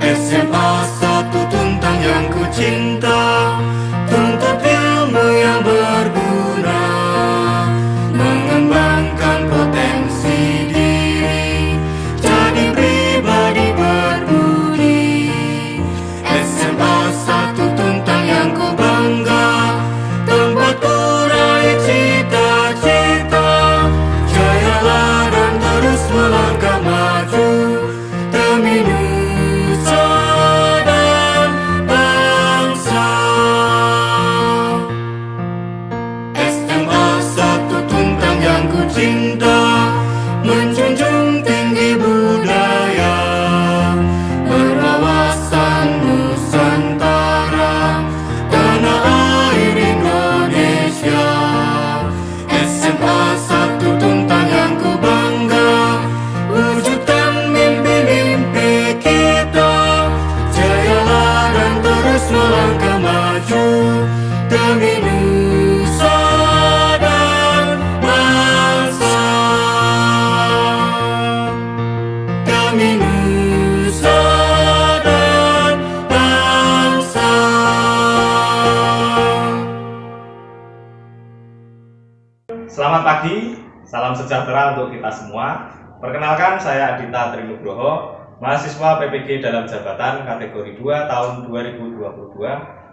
SMA satu tuntang yang ku cinta, tuntut ilmu yang berguna, mengembangkan potensi diri, jadi pribadi berbudi. SMA satu tuntang yang ku bangga, tempatku raih cita-cita, jayalah dan terus melangkah maju demi nusa dan bangsa. SMA satu tuntang yang ku cinta, menjunjung tinggi budaya, berwawasan Nusantara, tanah air Indonesia. SMA satu tuntang yang ku bangga, wujudkan mimpi-mimpi kita, jayalah dan terus melangkah maju demi nusa dan bangsa, demi nusa dan bangsa. Selamat pagi, salam sejahtera untuk kita semua. Perkenalkan, saya Adita Trinugroho, mahasiswa PPG dalam jabatan kategori 2 tahun 2022,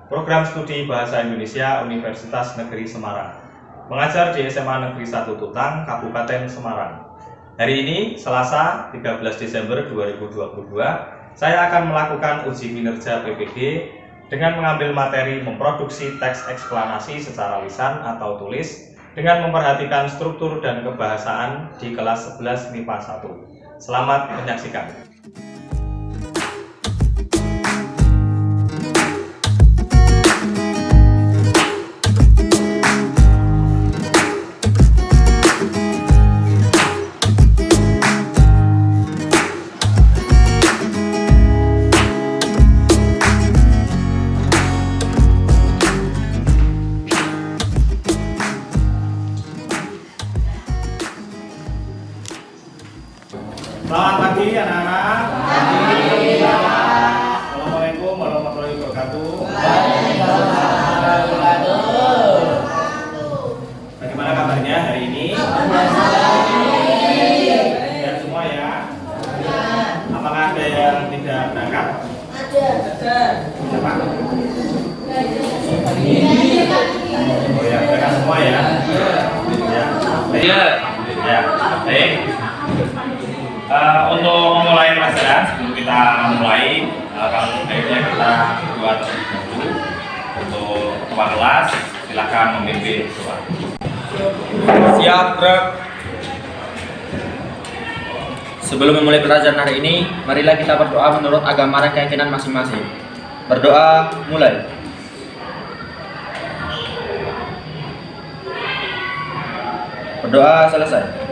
program studi Bahasa Indonesia Universitas Negeri Semarang, mengajar di SMA Negeri 1 Tutang, Kabupaten Semarang. Hari ini, Selasa 13 Desember 2022, saya akan melakukan uji kinerja PPG dengan mengambil materi memproduksi teks eksplanasi secara lisan atau tulis dengan memperhatikan struktur dan kebahasaan di kelas 11 MIPA 1. Selamat menyaksikan. Selamat pagi anak-anak. Assalamualaikum warahmatullahi wabarakatuh. Bagaimana kabarnya hari ini? Sehat semua ya? Apakah ada yang tidak berangkat? Ada. Siapa? Oh ya, berangkat semua ya? Ya. Ya. Baik. Untuk memulai pelajaran, sebelum kita mulai, kalau sebaiknya kita berdoa terlebih dahulu. Untuk ketua kelas, silakan memimpin doa. Siap, Bro. Sebelum memulai pelajaran hari ini, marilah kita berdoa menurut agama dan keyakinan masing-masing. Berdoa, mulai. Berdoa selesai.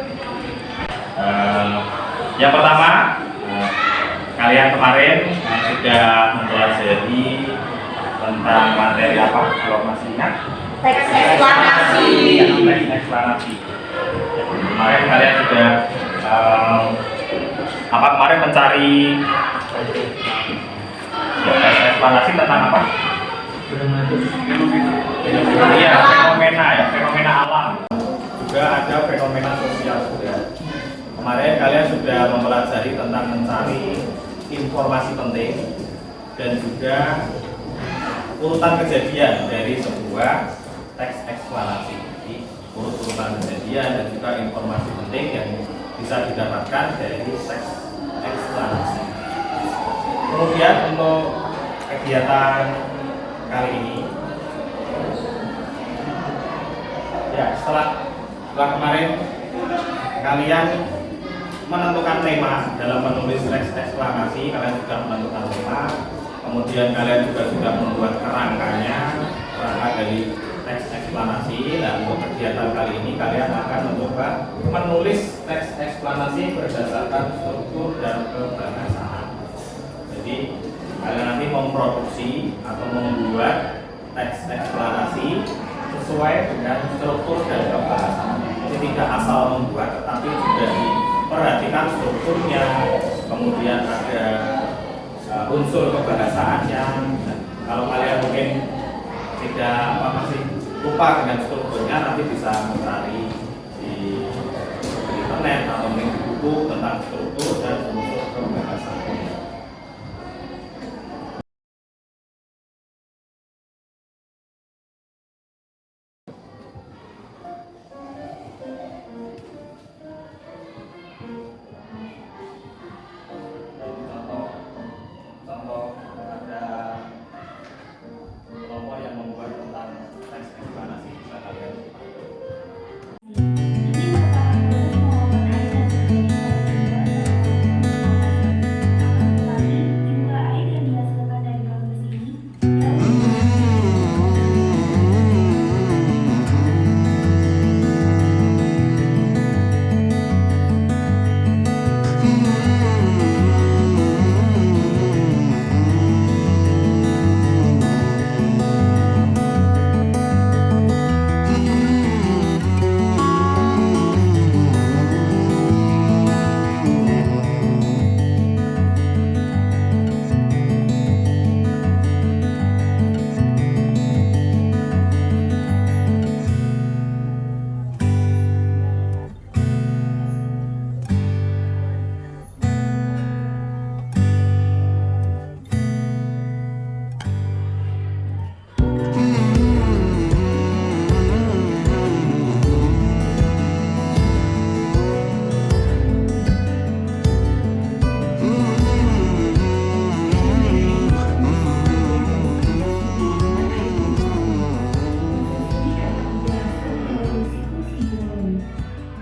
Yang pertama, kalian kemarin sudah mempelajari tentang materi apa? Kalau masih ingat? Teks eksplanasi. Teks eksplanasi. Kemarin kalian sudah kemarin mencari teks eksplanasi tentang apa? Iya, fenomena alam. Juga ada fenomena sosial juga. Kemarin kalian sudah mempelajari tentang mencari informasi penting dan juga urutan kejadian dari sebuah teks eksplanasi. Jadi urutan kejadian dan juga informasi penting yang bisa didapatkan dari teks eksplanasi. Kemudian untuk kegiatan kali ini, ya setelah kemarin kalian menentukan tema dalam menulis teks eksplanasi, kalian sudah menentukan tema, kemudian kalian juga sudah membuat kerangka dari teks eksplanasi. Dan untuk kegiatan kali ini kalian akan mencoba menulis teks eksplanasi berdasarkan struktur dan kebahasaan. Jadi kalian nanti memproduksi atau membuat teks eksplanasi sesuai dengan struktur dan kebahasaan. Jadi tidak asal membuat, tetapi juga perhatikan strukturnya, kemudian ada unsur kebahasaan yang kalau kalian mungkin masih lupa dengan strukturnya, nanti bisa mencari di internet atau di buku tentang struktur dan unsur kebahasaan. Contoh ada kelompok yang membuat tentang teks eksplanasi, bisa kalian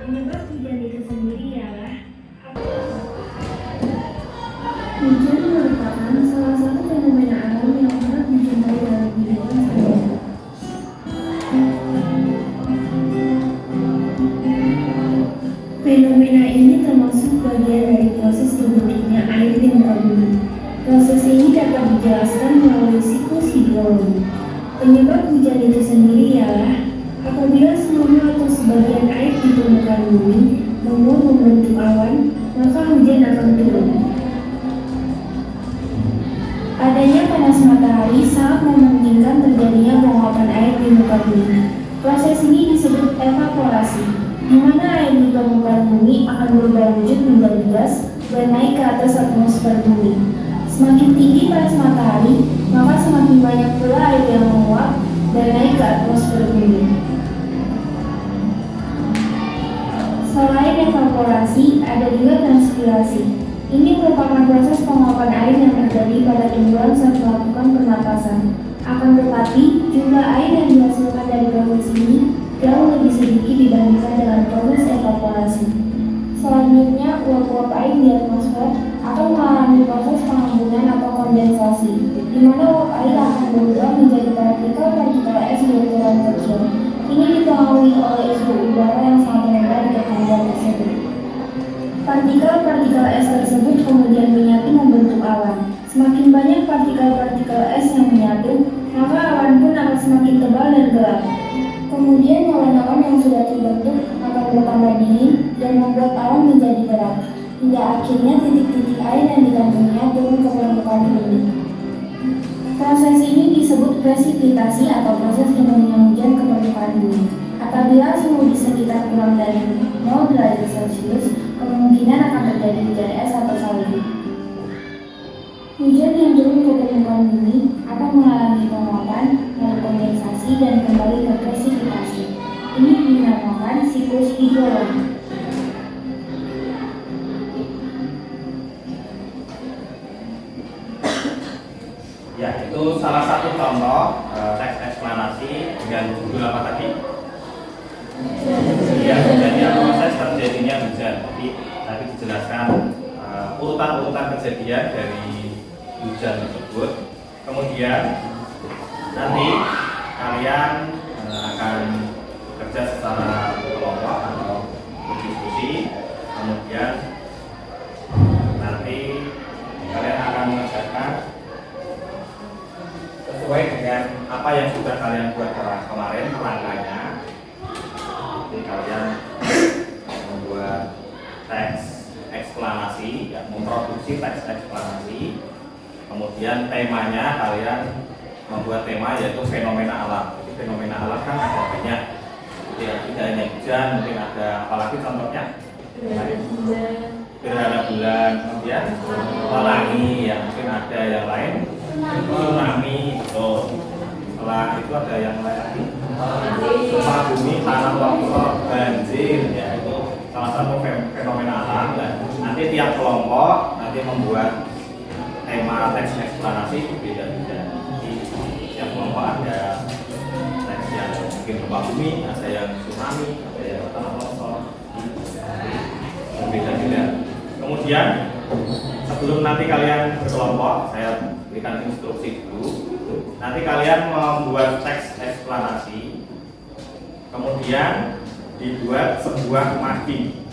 Penyebab hujan itu sendiri ialah hujan merupakan salah satu fenomena alam yang sangat dicintai dalam kehidupan sehari-hari. Fenomena ini termasuk bagian dari proses terbentuknya air di muka bumi. Proses ini dapat dijelaskan melalui siklus hidrologi. Penyebab hujan itu sendiri ialah apabila seluruh atau sebagian air di permukaan bumi menguap membentuk awan, maka hujan akan turun. Adanya panas matahari sangat memungkinkan terjadinya penguapan air di muka bumi. Proses ini disebut evaporasi, di mana air di permukaan bumi akan berubah wujud menjadi gas dan naik ke atas atmosfer bumi. Semakin tinggi panas matahari, maka semakin banyak pula air yang menguap dan naik ke atmosfer bumi. Selain evaporasi, ada juga transpirasi. Ini merupakan proses penguapan air yang terjadi pada tumbuhan saat melakukan pernapasan. Akan tetapi, jumlah air yang dihasilkan dari proses ini jauh lebih sedikit dibandingkan dengan proses evaporasi. Selanjutnya, uap-uap air di atmosfer akan mengalami proses pengambunan atau kondensasi, di mana uap air akan berubah menjadi partikel-partikel es berukuran kecil. Ini dipengaruhi oleh suhu udara yang sangat rendah di ketinggian tersebut. Partikel-partikel es tersebut kemudian menyatu membentuk awan. Semakin banyak partikel-partikel es yang menyatu, maka awan pun akan semakin tebal dan gelap. Kemudian awan-awan yang sudah terbentuk akan bertambah dingin dan membuat awan menjadi berat, hingga akhirnya titik-titik air yang dikantonginya turun ke permukaan bumi. Proses ini disebut presipitasi atau proses turunnya hujan ke permukaan bumi. Apabila suhu di sekitar kurang dari 0 derajat Celcius, kemungkinan akan terjadi hujan es atau salju. Hujan yang turun ke permukaan bumi akan mengalami penguapan, lalu kondensasi, dan kembali ke presipitasi. Ini dinamakan siklus hidrologi. Ya, itu salah satu contoh teks eksplanasi dengan judul apa tadi? Ya, hujannya proses terjadinya hujan. Jadi tadi dijelaskan urutan-urutan kejadian dari hujan tersebut. Kemudian nanti kalian akan bekerja secara kelompok atau berdiskusi. Kemudian nanti kalian akan mengerjakan sesuai dengan apa yang sudah kalian buat kemarin rangkanya. Jadi kalian membuat teks eksplanasi, ya, memproduksi teks eksplanasi Kemudian temanya kalian membuat tema yaitu fenomena alam. Jadi fenomena alam kan ada banyak. Ya, tidak hanya hujan, mungkin ada apalagi contohnya gerhana bulan, kemudian pelangi, ya mungkin ada yang lain tsunami, setelah itu ada yang lain lagi gempa bumi, tanah longsor, banjir, ya itu salah satu fenomena alam. Dan nanti tiap kelompok nanti membuat tema teks eksplanasi beda-beda. Jadi tiap kelompok ada teks yang mungkin gempa bumi, ada yang tsunami, ada yang tanah longsor, berbeda-beda. Kemudian sebelum nanti kalian berkelompok, saya berikan instruksi dulu. Nanti kalian membuat teks eksplanasi, kemudian dibuat sebuah mading.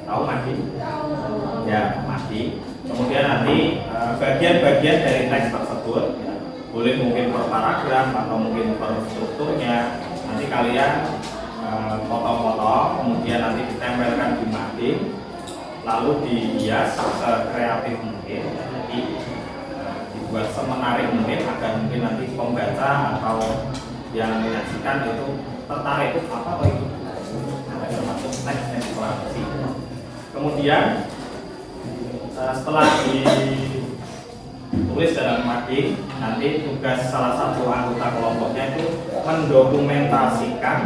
Tahu mading? Ya, mading. Kemudian nanti bagian-bagian dari teks tersebut, ya, boleh mungkin per paragraf atau mungkin per strukturnya, nanti kalian foto-foto, kemudian nanti ditempelkan di mading, lalu dihias sekreatif mungkin. Jadi dibuat semenarik mungkin agar mungkin nanti pembaca atau yang menyaksikan itu tertarik apa atau itu termasuk teks eksplorasi. Kemudian setelah ditulis dalam mading, nanti tugas salah satu anggota kelompoknya itu mendokumentasikan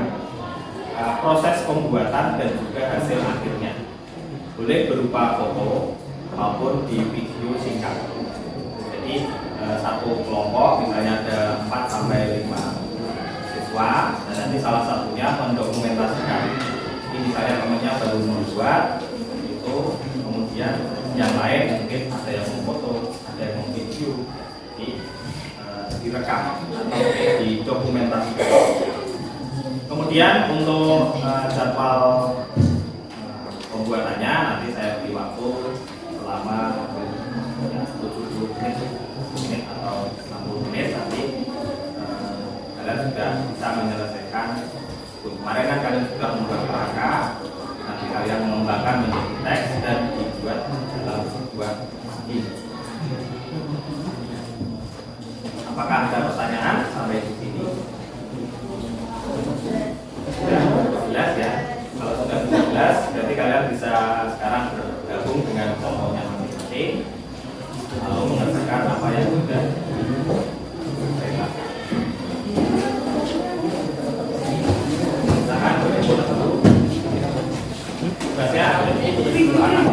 proses pembuatan dan juga hasil akhirnya. Boleh berupa foto maupun di video singkat. Jadi satu kelompok misalnya ada 4 sampai 5 siswa, dan nanti salah satunya mendokumentasikan. Ini misalnya temannya baru membuat itu, kemudian yang lain mungkin ada yang memfoto, ada yang memvideo, direkam atau didokumentasikan. Kemudian untuk jadwal pembuatannya nanti saya beri waktu selama 70 menit atau 60 menit. Nanti kalian sudah bisa menyelesaikan. Kemarin kan kalian sudah membuat kerangka, nanti kalian mengembangkan menjadi teks dan dibuat dalam sebuah mading. Apakah ada pertanyaan sampai di sini? Sudah jelas ya? Kalau sudah jelas, berarti kalian bisa sekarang bergabung dengan kelompoknya masing-masing, lalu mengerjakan apa yang sudah disampaikan. Silakan bergabung dulu. Tugasnya ada di belakang.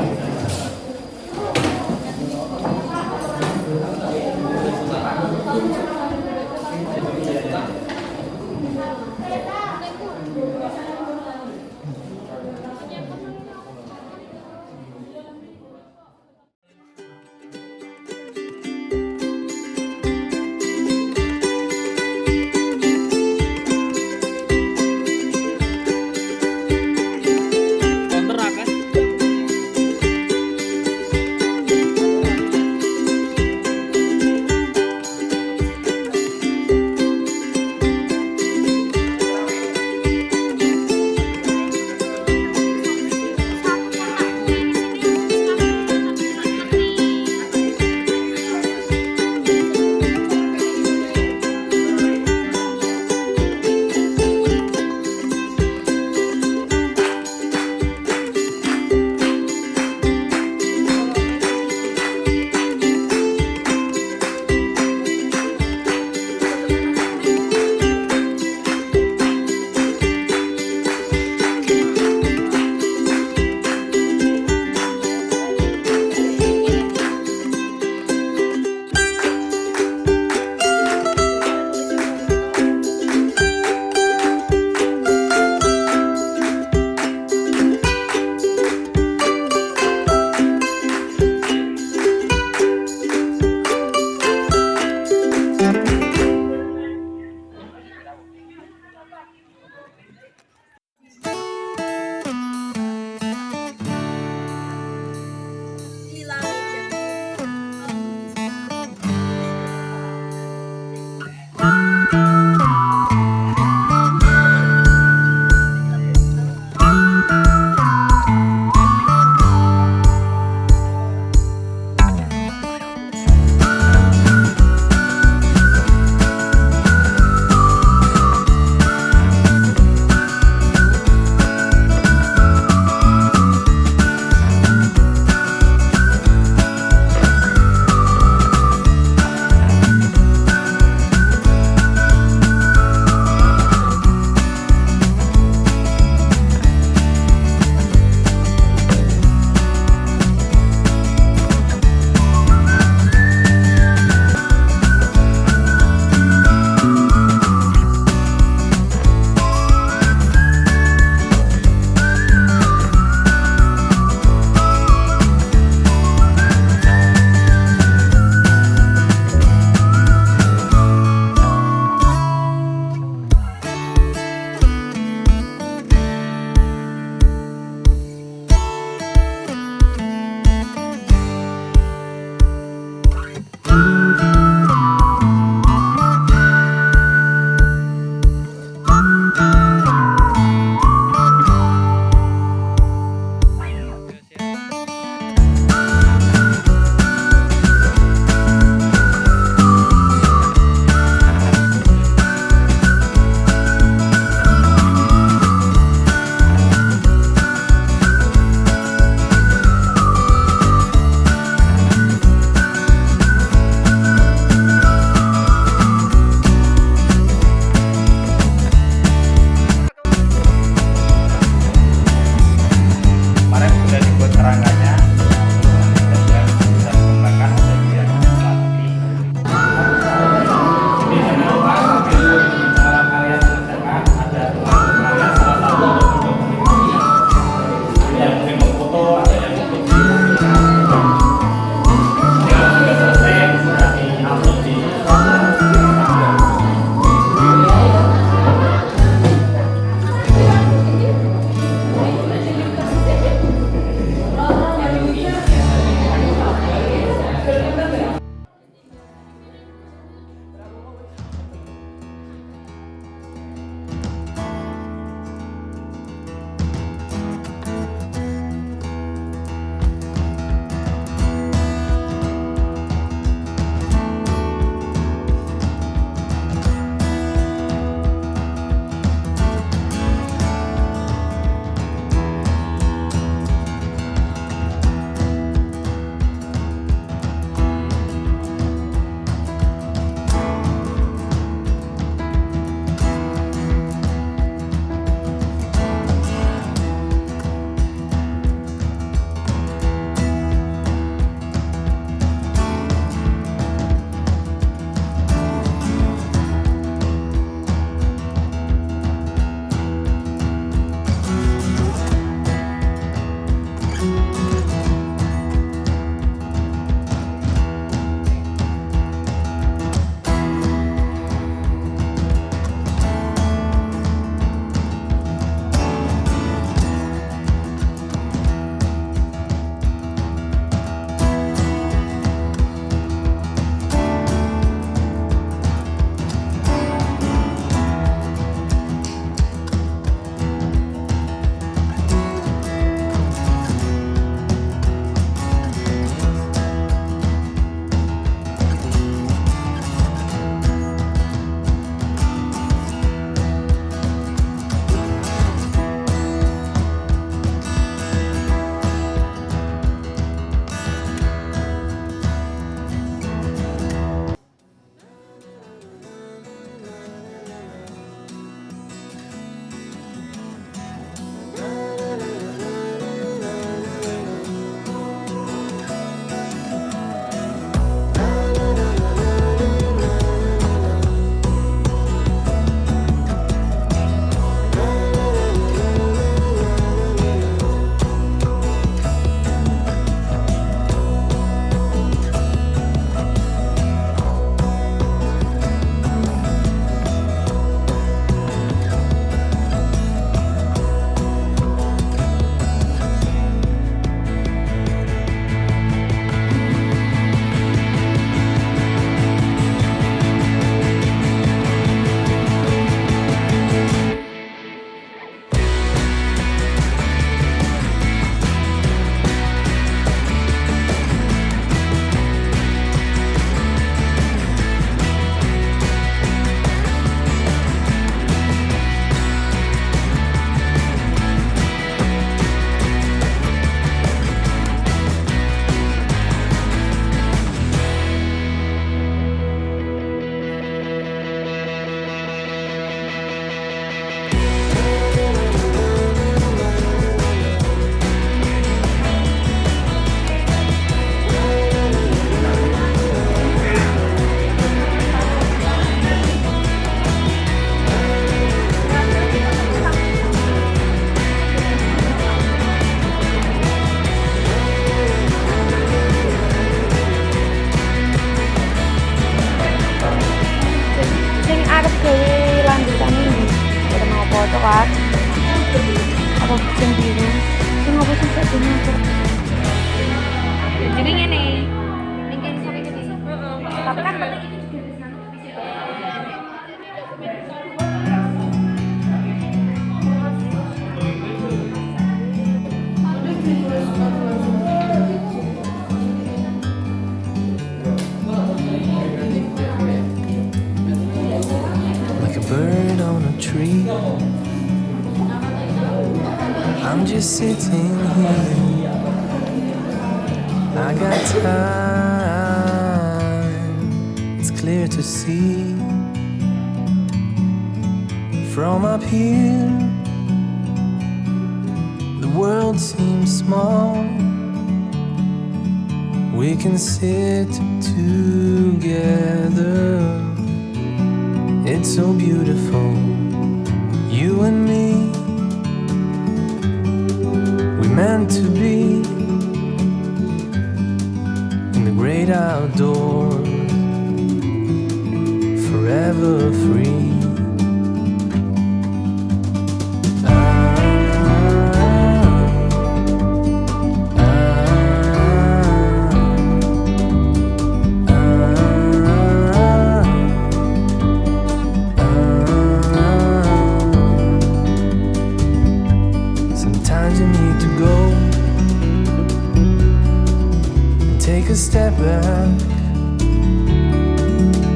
coklat apa yang biru itu ngapa sih tak punya kok jadi ini tapi kan penting itu juga like a bird on a tree. I'm just sitting here. I got time. It's clear to see from up here. The world seems small. We can sit together. It's so beautiful, you and me. We meant to be in the great outdoors, forever free. Sometimes you need to go and take a step back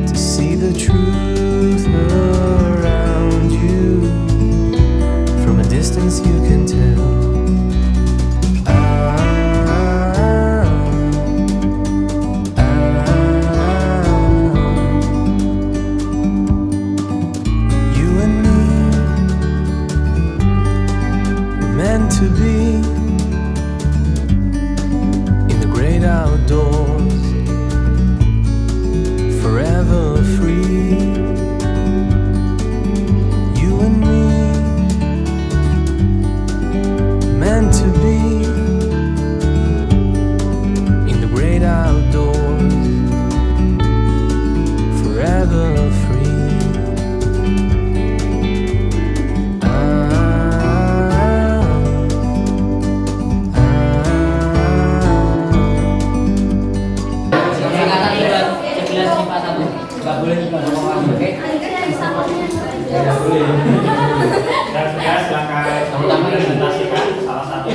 to see the truth around you. From a distance you can tell. You and me were meant to be in the great outdoors, forever free. You and me meant to be in the great outdoors, forever free. Dan sudah silakan presentasikan salah satu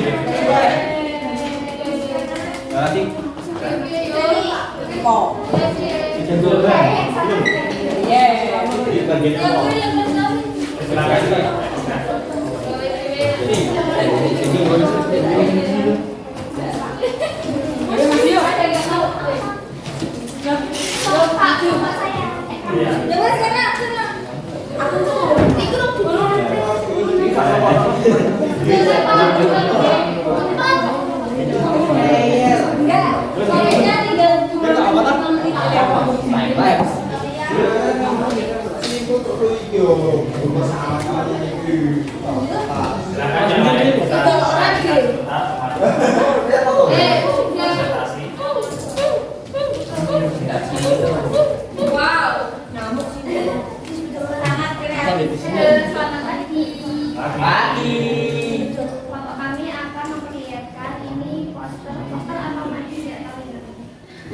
Kelompok kami akan memperlihatkan ini poster apa masih tidak tahu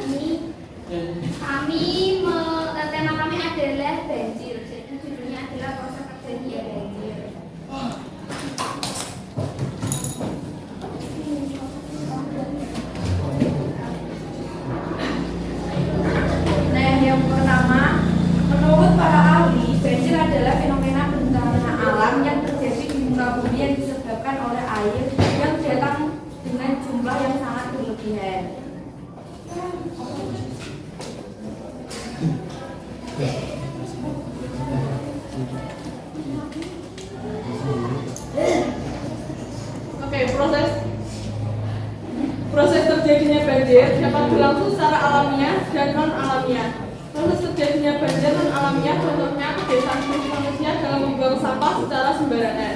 ini. Tema kami adalah banjir. Jadi judulnya adalah proses terjadinya banjir. Nah, yang pertama, menurut para ahli, banjir adalah fenomena bencana alam yang terjadi di muka bumi yang disebabkan oleh air yang datang dengan jumlah yang sangat berlebihan. Oke, proses terjadinya banjir dapat berlangsung secara alamiah dan non alamiah. Proses terjadinya banjir non alamiah contohnya kebiasaan manusia dalam membuang sampah secara sembarangan,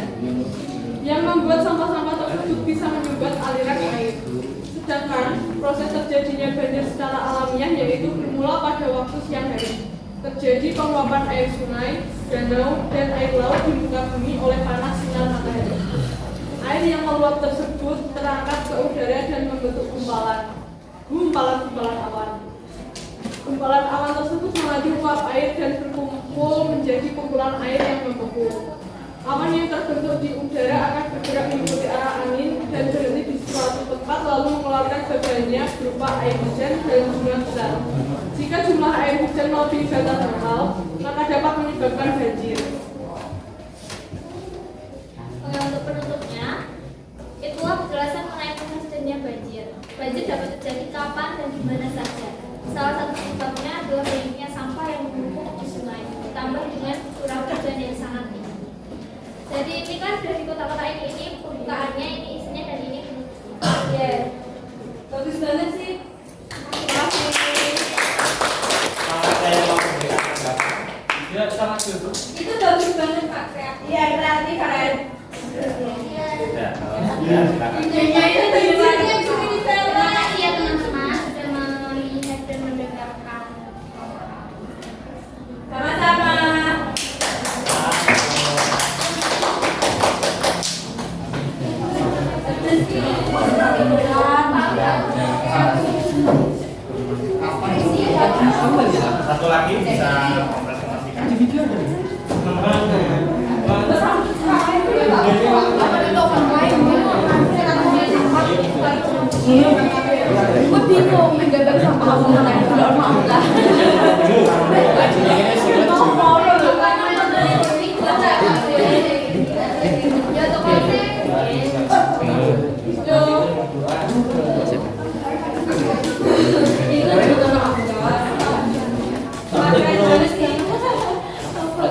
yang membuat sampah-sampah tersebut bisa menyumbat aliran air. Sedangkan proses terjadinya banjir secara alamiah yaitu bermula pada waktu siang hari. terjadi penguapan air sungai, danau, dan air laut di muka bumi oleh panas sinar matahari. Air yang meluap tersebut terangkat ke udara dan membentuk gumpalan awan. Gumpalan awan tersebut mengadu uap air dan berkumpul menjadi kumpulan air yang membeku. Awan yang terbentuk di udara akan bergerak mengikuti arah angin dan berhenti di suatu tempat lalu mengeluarkan badannya berupa air hujan dalam jumlah besar. Jika jumlah air hujan melebihi batas normal, maka dapat menyebabkan banjir. Untuk penutupnya, itulah penjelasan mengenai proses terjadinya banjir. Banjir dapat terjadi kapan dan di mana saja. Salah satu penyebabnya adalah banyaknya sampah yang menumpuk di sungai, ditambah dengan curah hujan yang sangat tinggi. Jadi ini kan dari kota-kota ini pembukaannya, ini isinya, dan ini penutupnya. Ya, bagus banget sih. Terima kasih. Saya mau memberikan tanggapan. Ya, sangat bagus. Itu bagus banget Pak, kreatif. Iya, kreatif keren. Ya, silakan. Terima kasih ya teman-teman sudah melihat dan mendengarkan. Sama-sama. Satu lagi bisa mempresentasikan. Gue bingung menggambar sampah aku mana yang tidak maaf lah.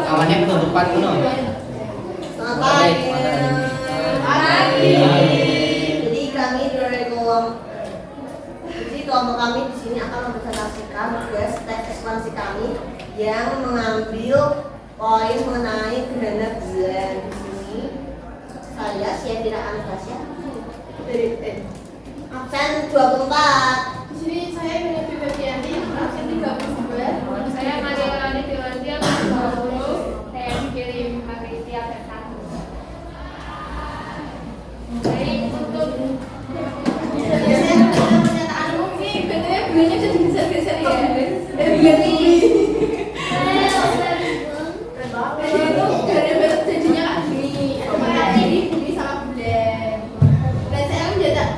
Awannya penutupan kuno. Jadi kami dari kelompok kami di sini akan mempresentasikan tugas tes ekspansi kami yang mengambil poin mengenai gerhana bulan. Di sini saya Syafira Anastasia dari absen 24. Di sini saya dengan Bibiani absen 39. Saya Maria Rani Dewanti absen 20. Saya dikirim Makristi absen 1. Baik, untuk Pernyataan umum nih, bentuknya bulannya bisa digeser-geser ya. Dari gini. Itu gara-gara terjadinya kan gini. Jadi bumi sama bulan. Dan saya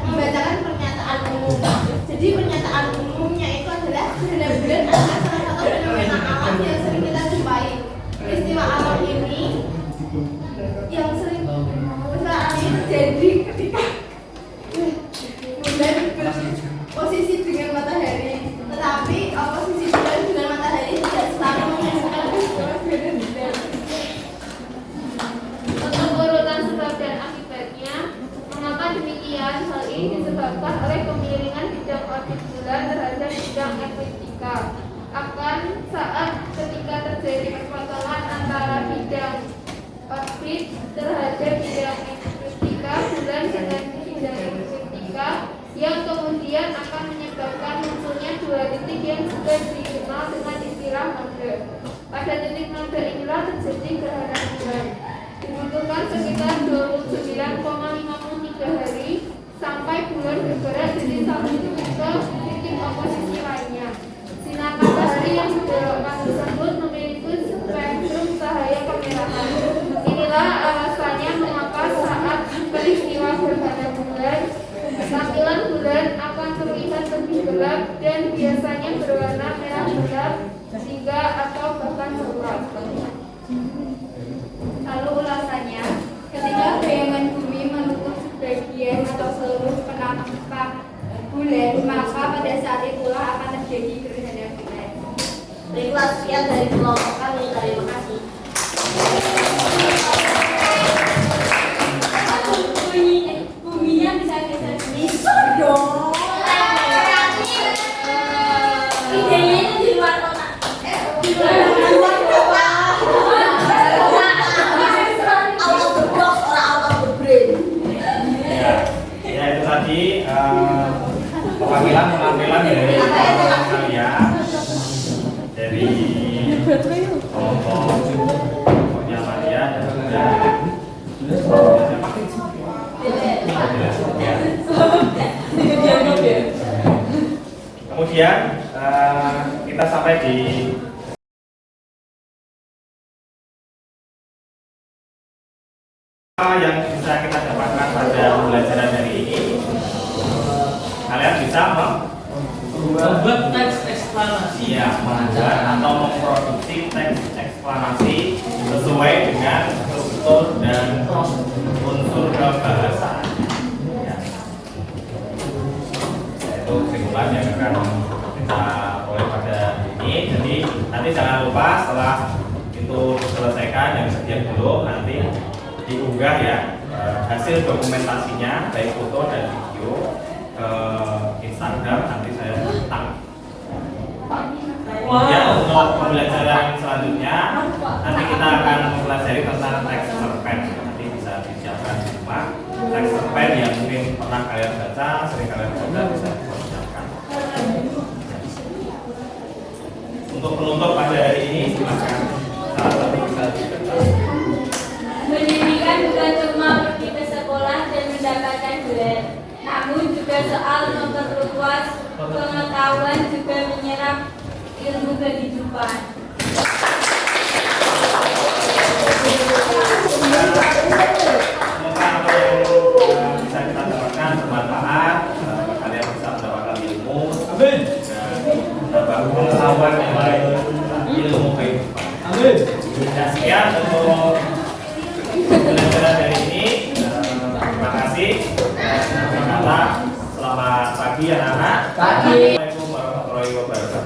membacakan pernyataan umum. Jadi pernyataan umumnya itu adalah gerhana bulan adalah salah satu fenomena alam yang sering kita jumpai. Peristiwa alam ini yang sering terjadi ketika bulan berposisi dengan matahari, tetapi posisi bulan dengan matahari tidak selalu menghasilkan peristiwa gerhana bulan. Untuk urutan sebab dan akibatnya, mengapa demikian? Hal ini disebabkan oleh kemiringan bidang orbit bulan terhadap bidang ekliptika. Akan saat ketika terjadi perpotongan antara bidang orbit terhadap bidang ekliptika bulan dengan bidang ekliptika, yang kemudian akan menyebabkan munculnya dua titik yang juga dikenal dengan istilah node. Pada titik node inilah terjadi gerhana bulan. Dibutuhkan sekitar 29,53 hari sampai bulan bergerak dari satu titik ke titik oposisi lainnya. Sinar matahari yang dibelokkan tersebut memiliki spektrum cahaya kemerahan. Inilah alasannya mengapa saat peristiwa gerhana bulan, tampilan bulan akan terlihat lebih gelap dan biasanya berwarna merah gelap hingga atau bahkan coklat. Lalu ulasannya, ketika bayangan bumi menutup sebagian atau seluruh penampakan bulan, maka pada saat itulah akan terjadi gerhana bulan. Baiklah, sekian dari kelompok kami. Terima kasih. Buminya bisa geser. Bisa dong. Idenya itu di luar kota. Di luar kota. Out of the box or out of the brain. Ya itu tadi penampilan dari kalian dari Kemudian kita sampai di apa yang bisa kita dapatkan pada pembelajaran hari ini. Kalian bisa membuat teks eksplanasi, ya, membuat atau memproduksi teks eksplanasi sesuai dengan struktur dan unsur kebahasaan. Ya. Itu kesimpulan yang akan kita mulai pada ini. Jadi nanti jangan lupa setelah itu diselesaikan yang sekian dulu, nanti diunggah ya hasil dokumentasinya baik foto dan video ke Instagram, nanti saya tag. Ya, untuk pembelajaran selanjutnya nanti kita akan mempelajari tentang teks cerpen. Nanti bisa disiapkan di rumah teks cerpen yang mungkin pernah kalian baca, sering kalian baca, bisa dipersiapkan. Untuk penutup pada hari ini silakan salah satu bisa dibaca. Pendidikan bukan cuma pergi ke sekolah dan mendapatkan gelar, namun juga soal memperluas pengetahuan, juga menyerap ilmu kehidupan. Semoga apa yang bisa kita dapatkan bermanfaat, kalian bisa mendapatkan ilmu, dan menambah pengetahuan yang lain, ilmu kehidupan. Dan sekian untuk pembelajaran hari ini. Terima kasih. Selamat pagi anak-anak. Assalamualaikum warahmatullahi wabarakatuh.